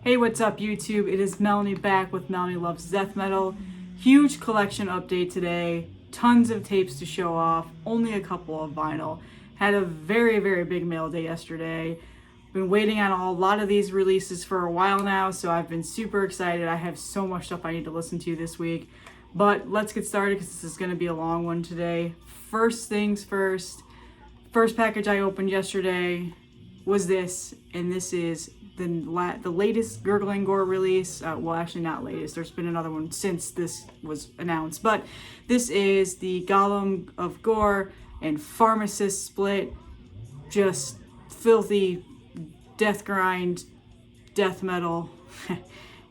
Hey, what's up YouTube? It is Melanie back with Melanie Loves Death Metal. Huge collection update today. Tons of tapes to show off. Only a couple of vinyl. Had a very big mail day yesterday. Been waiting on a lot of these releases for a while now, so I've been super excited. I have so much stuff I need to listen to this week. But let's get started because this is going to be a long one today. First things first. First package I opened yesterday was this, and this is the latest Gurgling Gore release. Well, actually not latest. There's been another one since this was announced, but this is the Golem of Gore and Pharmacist split. Just filthy death grind, death metal.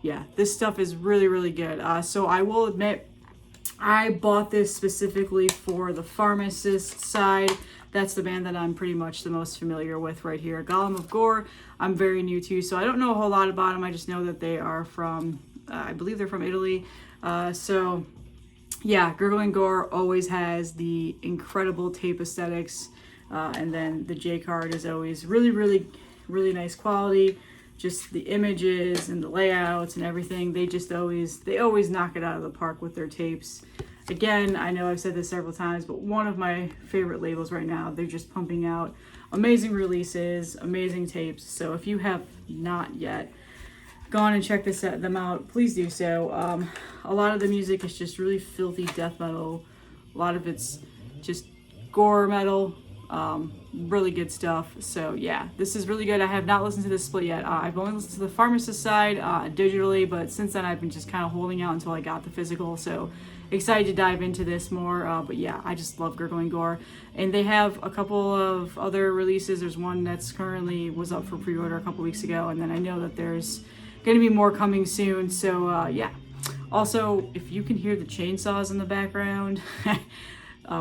Yeah, this stuff is really good. So I will admit, I bought this specifically for the Pharmacist side. That's the band that I'm pretty much the most familiar with right here. Golem of Gore, I'm very new to, so I don't know a whole lot about them. I just know that they are from, I believe they're from Italy. So yeah, Gurgling Gore always has the incredible tape aesthetics. And then the J card is always really nice quality. Just the images and the layouts and everything, they always knock it out of the park with their tapes. Again, I know I've said this several times, but one of my favorite labels right now. They're just pumping out amazing releases, amazing tapes. So if you have not yet gone and checked them out, please do so. A lot of the music is just really filthy death metal. A lot of it's just gore metal. Really good stuff. So yeah, this is really good. I have not listened to this split yet. I've only listened to the Pharmacist side digitally, but since then I've been just kind of holding out until I got the physical. So excited to dive into this more. But yeah, I just love Gurgling Gore, and they have a couple of other releases. There's one that's currently was up for pre-order a couple weeks ago, and then I know that there's going to be more coming soon. So yeah. Also, if you can hear the chainsaws in the background.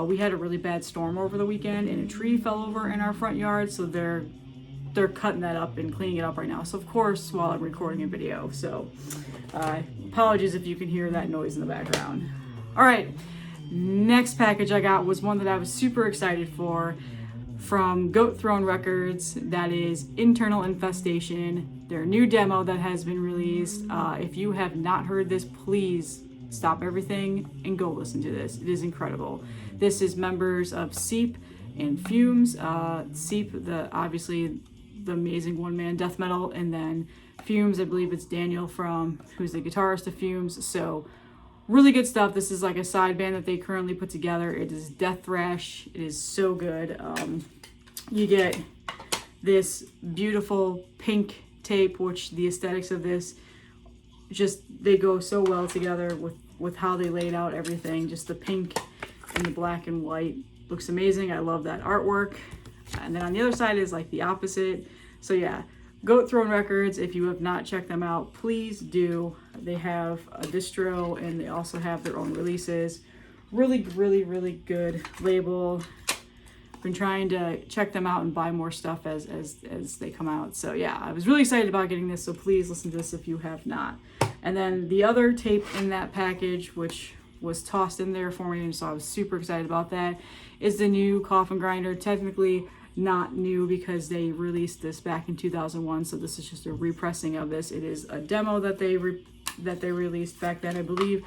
We had a really bad storm over the weekend and a tree fell over in our front yard, so they're cutting that up and cleaning it up right now. So of course, while I'm recording a video, so apologies if you can hear that noise in the background. All right, next package I got was one that I was super excited for, from Goat Throne Records. That is Internal Infestation, their new demo that has been released. If you have not heard this, please stop everything and go listen to this. It is incredible. This is members of Seep and Fumes. Seep, obviously the amazing one-man death metal, and then Fumes, I believe it's Daniel who's the guitarist of Fumes. So really good stuff. This is like a side band that they currently put together. It is death thrash. It is so good. You get this beautiful pink tape, which the aesthetics of this they go so well together with how they laid out everything. Just the pink and the black and white looks amazing. I love that artwork. And then on the other side is like the opposite. So yeah, Goat Throne Records, if you have not checked them out, please do. They have a distro and they also have their own releases. Really good label. Been trying to check them out and buy more stuff as they come out. So yeah, I was really excited about getting this, so please listen to this if you have not. And then the other tape in that package, which was tossed in there for me, and so I was super excited about that, is the new Coffin Grinder. Technically not new because they released this back in 2001, so this is just a repressing of this. It is a demo that they released back then, I believe.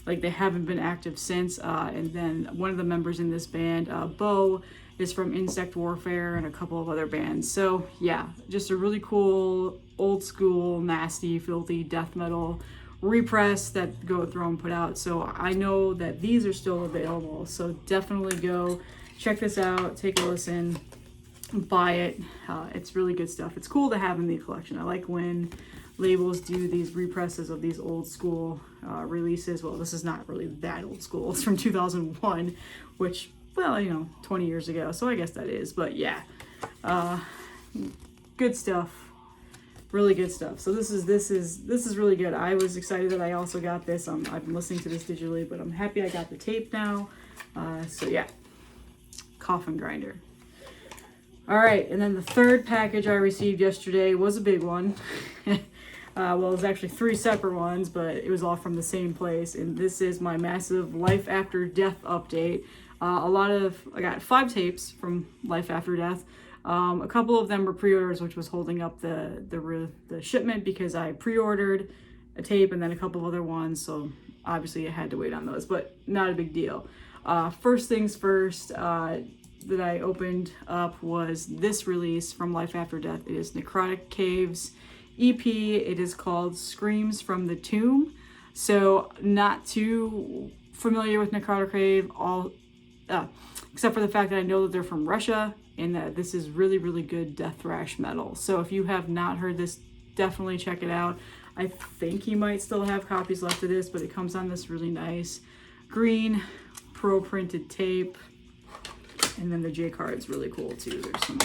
Like, they haven't been active since. And then one of the members in this band, Bo, is from Insect Warfare and a couple of other bands. So yeah, just a really cool, old school, nasty, filthy death metal repress that Goat Throne put out. So I know that these are still available. So definitely go check this out, take a listen, buy it. It's really good stuff. It's cool to have in the collection. I like when labels do these represses of these old school releases. Well, this is not really that old school. It's from 2001, which, well, 20 years ago, so I guess that is. But yeah, good stuff. Really good stuff. So this is really good. I was excited that I also got this. I've been listening to this digitally, but I'm happy I got the tape now. So yeah, Coffin Grinder. All right, and then the third package I received yesterday was a big one. Well, it was actually 3 separate ones, but it was all from the same place. And this is my massive Life After Death update. I got 5 tapes from Life After Death. A couple of them were pre-orders, which was holding up the shipment because I pre-ordered a tape and then a couple of other ones, so obviously I had to wait on those, but not a big deal. First things first, that I opened up was this release from Life After Death. It is Necrotic Caves EP. It is called Screams from the Tomb. So not too familiar with Necrotic Cave, except for the fact that I know that they're from Russia and that this is really, really good death thrash metal. So if you have not heard this, definitely check it out. I think he might still have copies left of this, but it comes on this really nice green pro printed tape. And then the J card's really cool too. There's some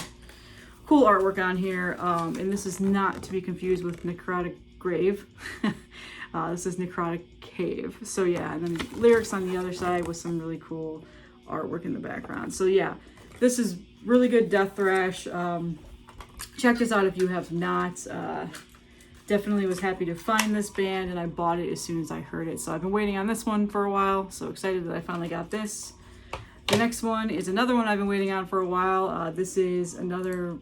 cool artwork on here. And this is not to be confused with Necrotic Grave. This is Necrotic Cave. So yeah, and then lyrics on the other side with some really cool artwork in the background. So yeah, this is really good death thrash. Check this out if you have not. Definitely was happy to find this band, and I bought it as soon as I heard it. So I've been waiting on this one for a while. So excited that I finally got this. The next one is another one I've been waiting on for a while. This is another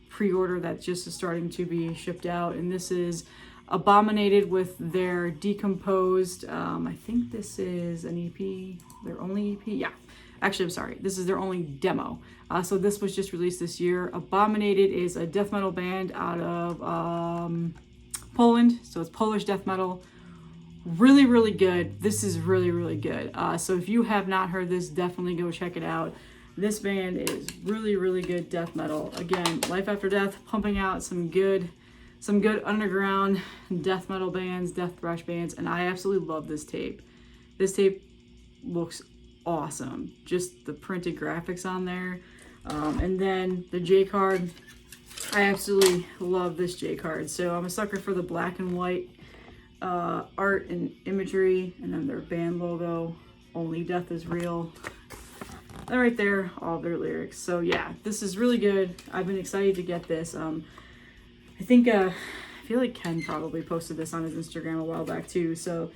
pre-order that just is starting to be shipped out, and this is Abominated with their Decomposed. I think this is an EP, their only EP. Yeah, actually, I'm sorry. This is their only demo. So this was just released this year. Abominated is a death metal band out of Poland. So it's Polish death metal. Really, really good. This is really, really good. So if you have not heard this, definitely go check it out. This band is really, really good death metal. Again, Life After Death pumping out some good underground death metal bands, death thrash bands, and I absolutely love this tape. This tape looks awesome. Just the printed graphics on there. And then the J card. I absolutely love this J card. So I'm a sucker for the black and white art and imagery, and then their band logo, Only Death is Real. And right there, all their lyrics. So yeah, this is really good. I've been excited to get this. I think I feel like Ken probably posted this on his Instagram a while back too. So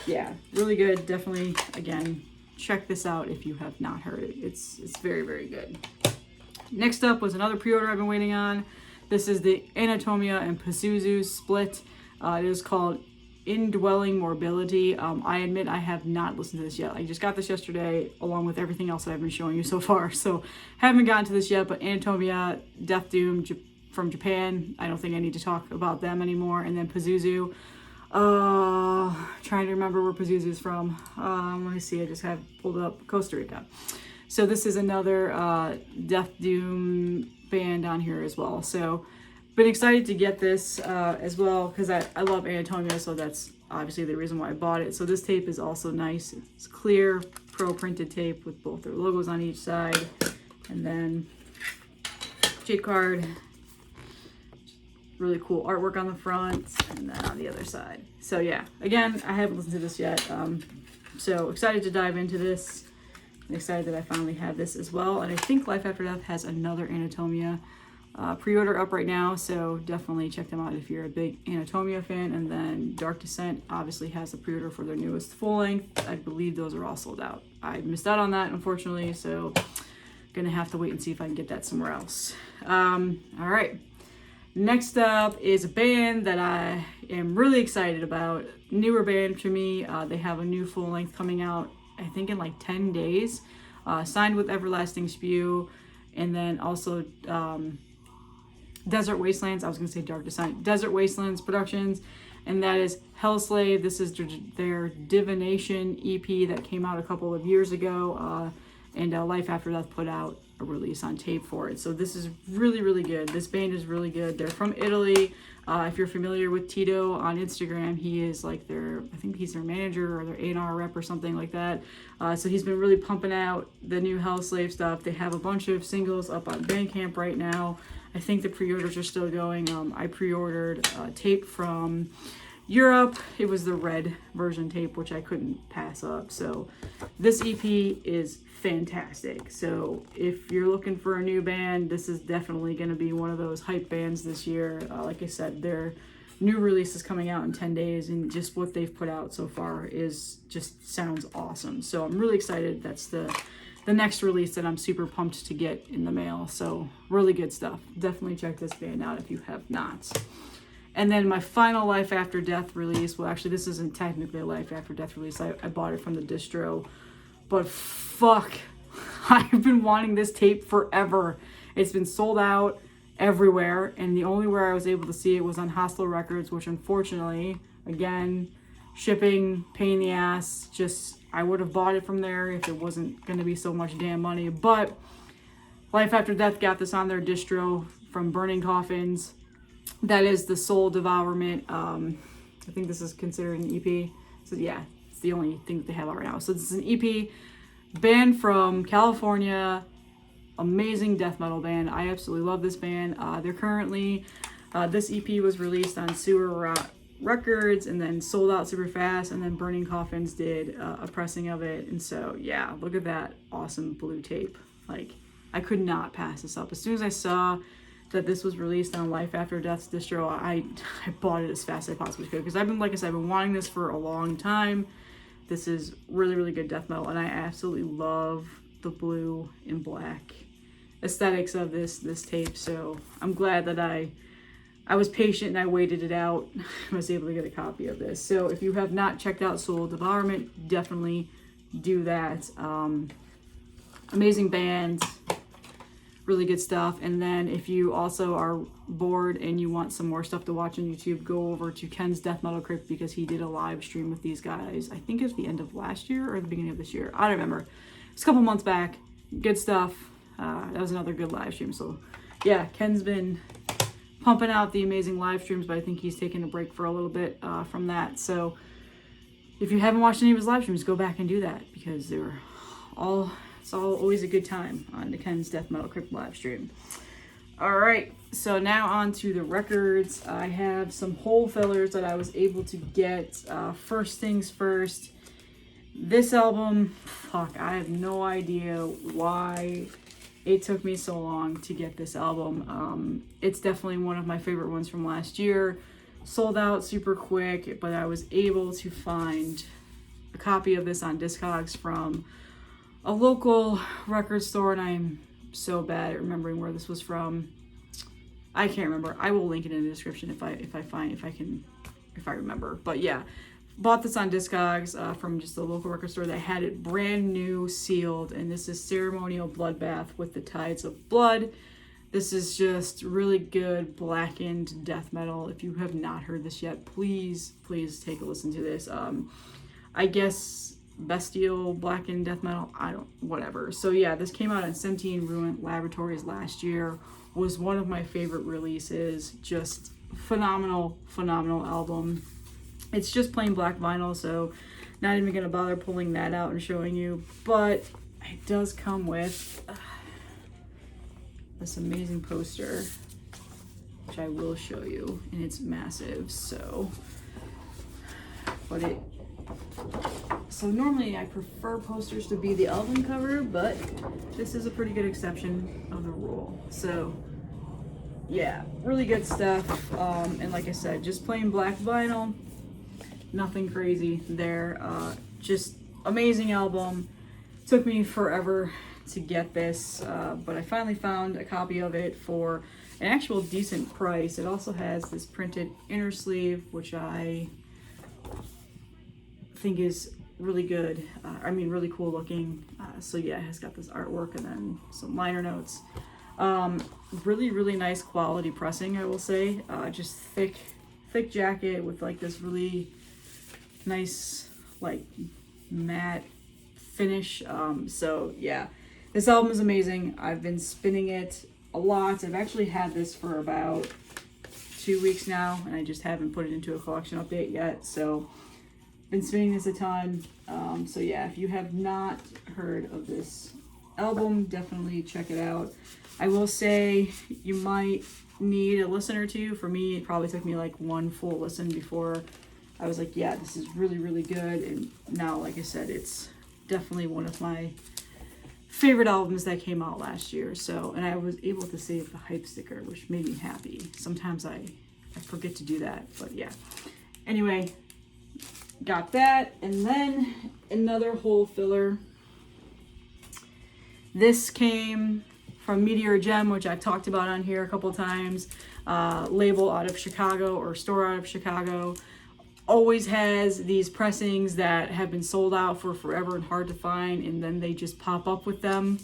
yeah, really good. Definitely, again, check this out if you have not heard it. It's very, very good. Next up was another pre-order I've been waiting on. This is the Anatomia and Pazuzu split. It is called Indwelling Morbidity. I admit I have not listened to this yet. I just got this yesterday along with everything else that I've been showing you so far. So haven't gotten to this yet, but Anatomia, Death Doom from Japan. I don't think I need to talk about them anymore. And then Pazuzu. Trying to remember where Pazuzu is from. Let me see. I just have pulled up Costa Rica. So this is another Death Doom band on here as well. So been excited to get this as well because I love Anatomia, so that's obviously the reason why I bought it. So this tape is also nice. It's clear pro printed tape with both their logos on each side, and then J card. Really cool artwork on the front, and then on the other side. So yeah, again, I haven't listened to this yet. So excited to dive into this. I'm excited that I finally have this as well. And I think Life After Death has another Anatomia pre-order up right now, so definitely check them out if you're a big Anatomia fan. And then Dark Descent obviously has a pre-order for their newest full length. I believe those are all sold out. I missed out on that, unfortunately, so gonna have to wait and see if I can get that somewhere else. All right, next up is a band that I am really excited about. Newer band to me. They have a new full length coming out, I think in like 10 days. Signed with Everlasting Spew, and then also Desert Wastelands. I was going to say Dark Descent. Desert Wastelands Productions, and that is Helslave. This is their Divination EP that came out a couple of years ago, and Life After Death put out a release on tape for it. So this is really, really good. This band is really good. They're from Italy. If you're familiar with Tito on Instagram, he is like I think he's their manager or their A&R rep or something like that. So he's been really pumping out the new Helslave stuff. They have a bunch of singles up on Bandcamp right now. I think the pre-orders are still going. I pre-ordered tape from Europe. It was the red version tape, which I couldn't pass up. So this EP is fantastic. So if you're looking for a new band, this is definitely going to be one of those hype bands this year. Like I said, their new release is coming out in 10 days, and just what they've put out so far is just sounds awesome. So I'm really excited. That's the the next release that I'm super pumped to get in the mail. So really good stuff. Definitely check this band out if you have not. And then my final Life After Death release, well actually this isn't technically a Life After Death release, I bought it from the distro, but fuck, I've been wanting this tape forever. It's been sold out everywhere, and the only where I was able to see it was on Hostile Records, which unfortunately, again, shipping, pain in the ass, just, I would have bought it from there if it wasn't going to be so much damn money, but Life After Death got this on their distro from Burning Coffins. That is the Soul Devourment. I think this is considered an EP. So yeah, it's the only thing that they have out right now. So this is an EP band from California. Amazing death metal band. I absolutely love this band. They're currently, this EP was released on Sewer Records and then sold out super fast. And then Burning Coffins did a pressing of it. And so yeah, look at that awesome blue tape. Like, I could not pass this up. As soon as I saw that this was released on Life After Death's distro, I bought it as fast as I possibly could, because I've been, like I said, I've been wanting this for a long time. This is really, really good death metal, and I absolutely love the blue and black aesthetics of this tape. So I'm glad that I was patient and I waited it out. I was able to get a copy of this. So if you have not checked out Soul Devourment, definitely do that. Amazing band. Really good stuff. And then if you also are bored and you want some more stuff to watch on YouTube, go over to Ken's Death Metal Crypt, because he did a live stream with these guys. I think it was the end of last year or the beginning of this year. I don't remember. It's a couple months back. Good stuff. That was another good live stream. So yeah, Ken's been pumping out the amazing live streams, but I think he's taking a break for a little bit from that. So if you haven't watched any of his live streams, go back and do that, because they were all... It's always a good time on the Ken's Death Metal Crypt live stream. All right, so now on to the records. I have some hole fillers that I was able to get. First things first, this album, fuck, I have no idea why it took me so long to get this album. It's definitely one of my favorite ones from last year. Sold out super quick, but I was able to find a copy of this on Discogs from a local record store, and I'm so bad at remembering where this was from. I can't remember. I will link it in the description if I remember. But yeah, bought this on Discogs from just a local record store that had it brand new, sealed, and this is Ceremonial Bloodbath with the Tides of Blood. This is just really good blackened death metal. If you have not heard this yet, please take a listen to this. I guess bestial blackened death metal, whatever. So yeah, this came out on Sentient Ruin Laboratories last year. Was one of my favorite releases. Just phenomenal album. It's just plain black vinyl, so not even gonna bother pulling that out and showing you, but it does come with this amazing poster, which I will show you, and it's massive. So normally I prefer posters to be the album cover, but this is a pretty good exception of the rule. So yeah, really good stuff. And like I said, just plain black vinyl, nothing crazy there. Just amazing album. Took me forever to get this, but I finally found a copy of it for an actual decent price. It also has this printed inner sleeve, which I think is really good. Really cool looking. So yeah, it has got this artwork and then some liner notes. Really nice quality pressing, I will say. Just thick jacket with like this really nice like matte finish. So yeah, this album is amazing. I've been spinning it a lot. I've actually had this for about 2 weeks now, and I just haven't put it into a collection update yet. So been spinning this a ton. So yeah, if you have not heard of this album, definitely check it out. I will say you might need a listen or two. For me, it probably took me like one full listen before I was like, yeah, this is really good. And now, like I said, it's definitely one of my favorite albums that came out last year. So, and I was able to save the hype sticker, which made me happy. Sometimes I forget to do that, but yeah. Anyway, got that. And then another hole filler This came from MeteorGem, which I've talked about on here a couple times. Label out of Chicago, or store out of Chicago. Always has these pressings that have been sold out for forever and hard to find, and then they just pop up with them.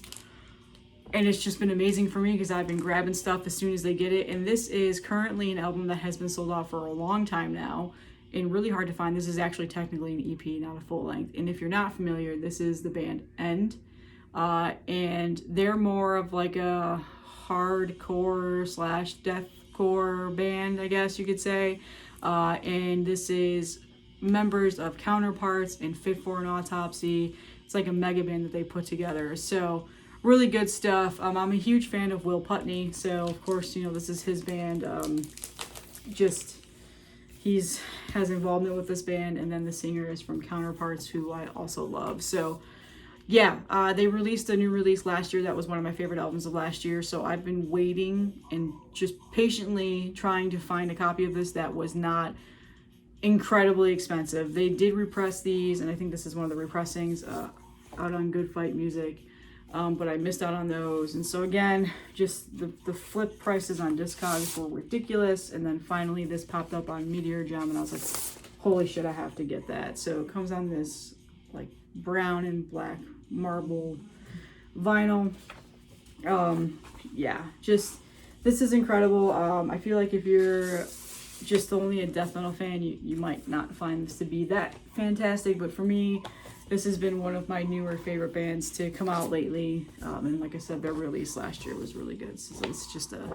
And it's just been amazing for me because I've been grabbing stuff as soon as they get it. And this is currently an album that has been sold out for a long time now and really hard to find. This is actually technically an EP, not a full length. And if you're not familiar, this is the band End. And they're more of like a hardcore / deathcore band, I guess you could say. And this is members of Counterparts and Fit for an Autopsy. It's like a mega band that they put together. So really good stuff. I'm a huge fan of Will Putney, so of course, you know, this is his band. He's has involvement with this band, and then the singer is from Counterparts, who I also love. So yeah, they released a new release last year. That was one of my favorite albums of last year. So I've been waiting and just patiently trying to find a copy of this that was not incredibly expensive. They did repress these, and I think this is one of the repressings out on Good Fight Music. But I missed out on those. And so again, just the flip prices on Discogs were ridiculous. And then finally this popped up on MeteorGem, and I was like, holy shit, I have to get that. So it comes on this like brown and black marble vinyl. Yeah, just this is incredible. I feel like if you're just only a death metal fan, you might not find this to be that fantastic. But for me, this has been one of my newer favorite bands to come out lately. And like I said, their release last year was really good. So it's just a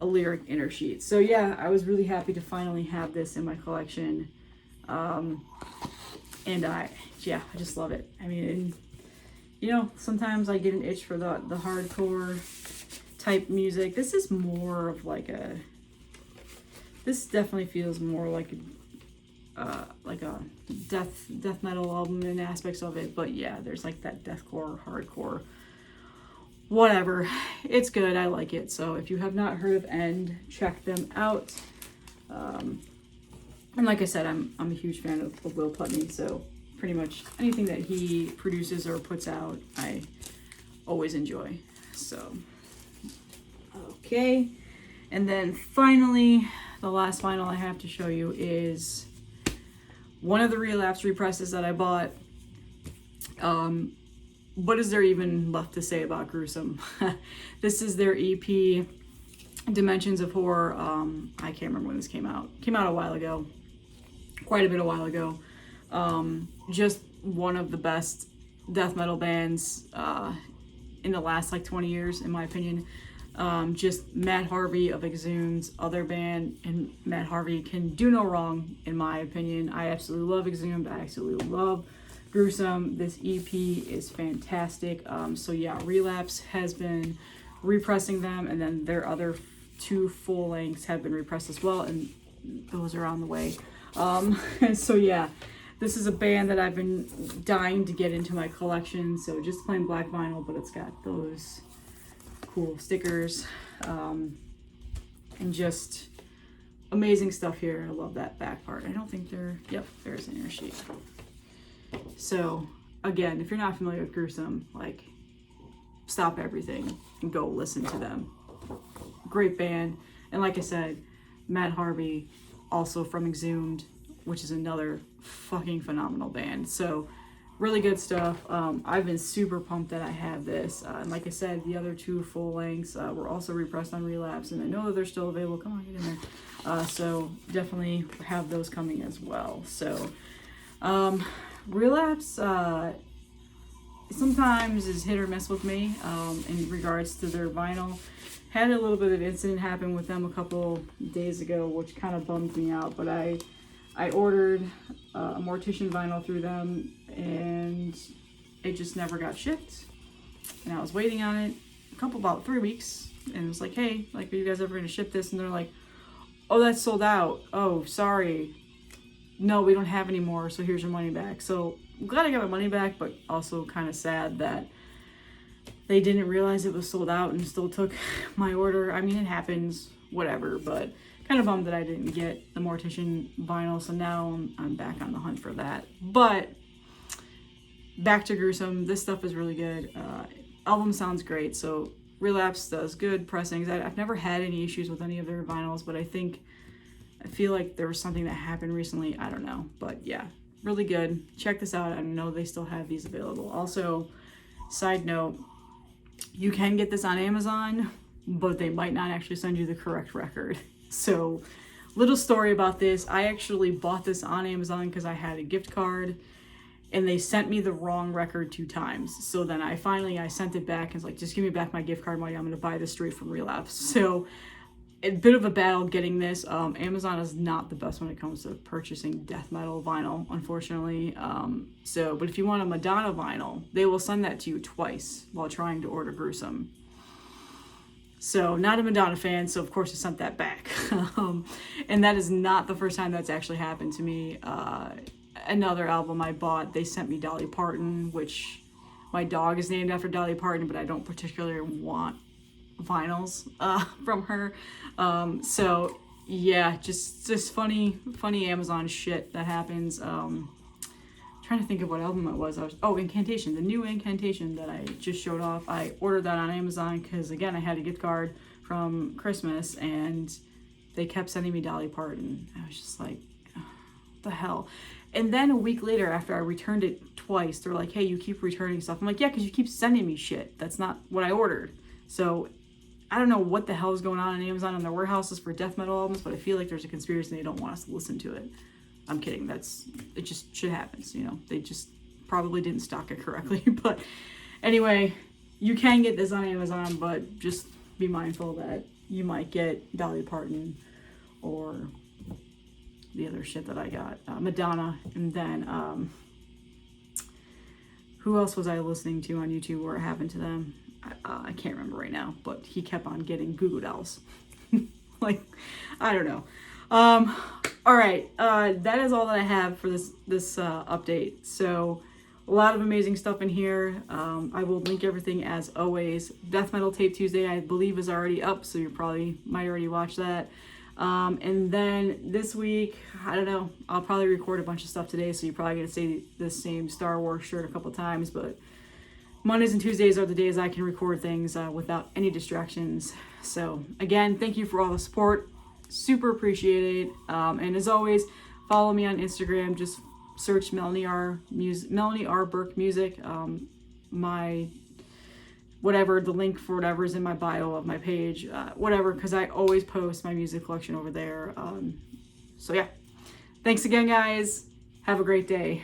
lyric inner sheet. So yeah, I was really happy to finally have this in my collection. And I just love it. I mean, you know, sometimes I get an itch for the hardcore type music. This is more of like this definitely feels more like a death metal album in aspects of it. But yeah, there's like that deathcore, hardcore, whatever. It's good. I like it. So if you have not heard of End, check them out. And like I said, I'm a huge fan of Will Putney, so pretty much anything that he produces or puts out, I always enjoy. So, okay. And then finally, the last vinyl I have to show you is one of the Relapse represses that I bought. What is there even left to say about Gruesome? This is their EP, Dimensions of Horror. I can't remember when this came out. Came out a while ago. Quite a while ago. Just one of the best death metal bands in the last like 20 years, in my opinion. Just Matt Harvey of Exhumed's other band, and Matt Harvey can do no wrong, in my opinion. I absolutely love Exhumed. I absolutely love Gruesome. This EP is fantastic. So yeah, Relapse has been repressing them, and then their other 2 full lengths have been repressed as well, and those are on the way. So yeah, this is a band that I've been dying to get into my collection. So just plain black vinyl, but it's got those cool stickers, and just amazing stuff here. I love that back part. I don't think there's an inner sheet. So again, if you're not familiar with Gruesome, like, stop everything and go listen to them. Great band. And like I said, Matt Harvey, also from Exhumed, which is another fucking phenomenal band. So really good stuff. I've been super pumped that I have this. And like I said, the other 2 full lengths were also repressed on Relapse, and I know that they're still available. Come on, get in there. So definitely have those coming as well. So Relapse sometimes is hit or miss with me in regards to their vinyl. Had a little bit of incident happen with them a couple days ago, which kind of bummed me out, but I ordered a Mortician vinyl through them, and it just never got shipped. And I was waiting on it about 3 weeks, and it was like, hey, like, are you guys ever going to ship this? And they're like, oh, that's sold out. Oh, sorry. No, we don't have any more, so here's your money back. So I'm glad I got my money back, but also kind of sad that they didn't realize it was sold out and still took my order. I mean, it happens, whatever, but kind of bummed that I didn't get the Mortician vinyl, so now I'm back on the hunt for that. But back to Gruesome, this stuff is really good. album sounds great. So Relapse does good. Pressings. I've never had any issues with any of their vinyls, but I feel like there was something that happened recently. I don't know, but yeah, really good. Check this out. I know they still have these available. Also, side note, you can get this on Amazon, but they might not actually send you the correct record. So, little story about this. I actually bought this on Amazon because I had a gift card, and they sent me the wrong record 2 times. So then I sent it back and was like, just give me back my gift card money. I'm going to buy this straight from Relapse. So a bit of a battle getting this. Amazon is not the best when it comes to purchasing death metal vinyl, unfortunately. But if you want a Madonna vinyl, they will send that to you twice while trying to order Gruesome. So not a Madonna fan, so of course I sent that back. And that is not the first time that's actually happened to me. Another album I bought, they sent me Dolly Parton, which my dog is named after Dolly Parton, but I don't particularly want vinyls from her. So yeah, just funny Amazon shit that happens. Trying to think of what album it was. Incantation, the new Incantation that I just showed off. I ordered that on Amazon because, again, I had a gift card from Christmas and they kept sending me Dolly Parton. I was just like, what the hell? And then a week later, after I returned it twice, they're like, hey, you keep returning stuff. I'm like, yeah, because you keep sending me shit. That's not what I ordered. So I don't know what the hell is going on Amazon and their warehouses for death metal albums, but I feel like there's a conspiracy and they don't want us to listen to it. I'm kidding. It just shit happens, you know. They just probably didn't stock it correctly. But anyway, you can get this on Amazon, but just be mindful that you might get Dolly Parton or the other shit that I got, Madonna, and then who else was I listening to on YouTube where it happened to them? I can't remember right now, but he kept on getting Goo Goo Dolls. Like, I don't know. All right, that is all that I have for this update. So a lot of amazing stuff in here. I will link everything as always. Death Metal Tape Tuesday, I believe, is already up, so you might already watch that. And then this week, I don't know, I'll probably record a bunch of stuff today, so you're probably going to see the same Star Wars shirt a couple times, but Mondays and Tuesdays are the days I can record things without any distractions. So again, thank you for all the support. Super appreciate it. And as always, follow me on Instagram. Just search Melanie R. Burke Music. My whatever, the link for whatever is in my bio of my page, whatever, because I always post my music collection over there. So yeah, thanks again, guys. Have a great day.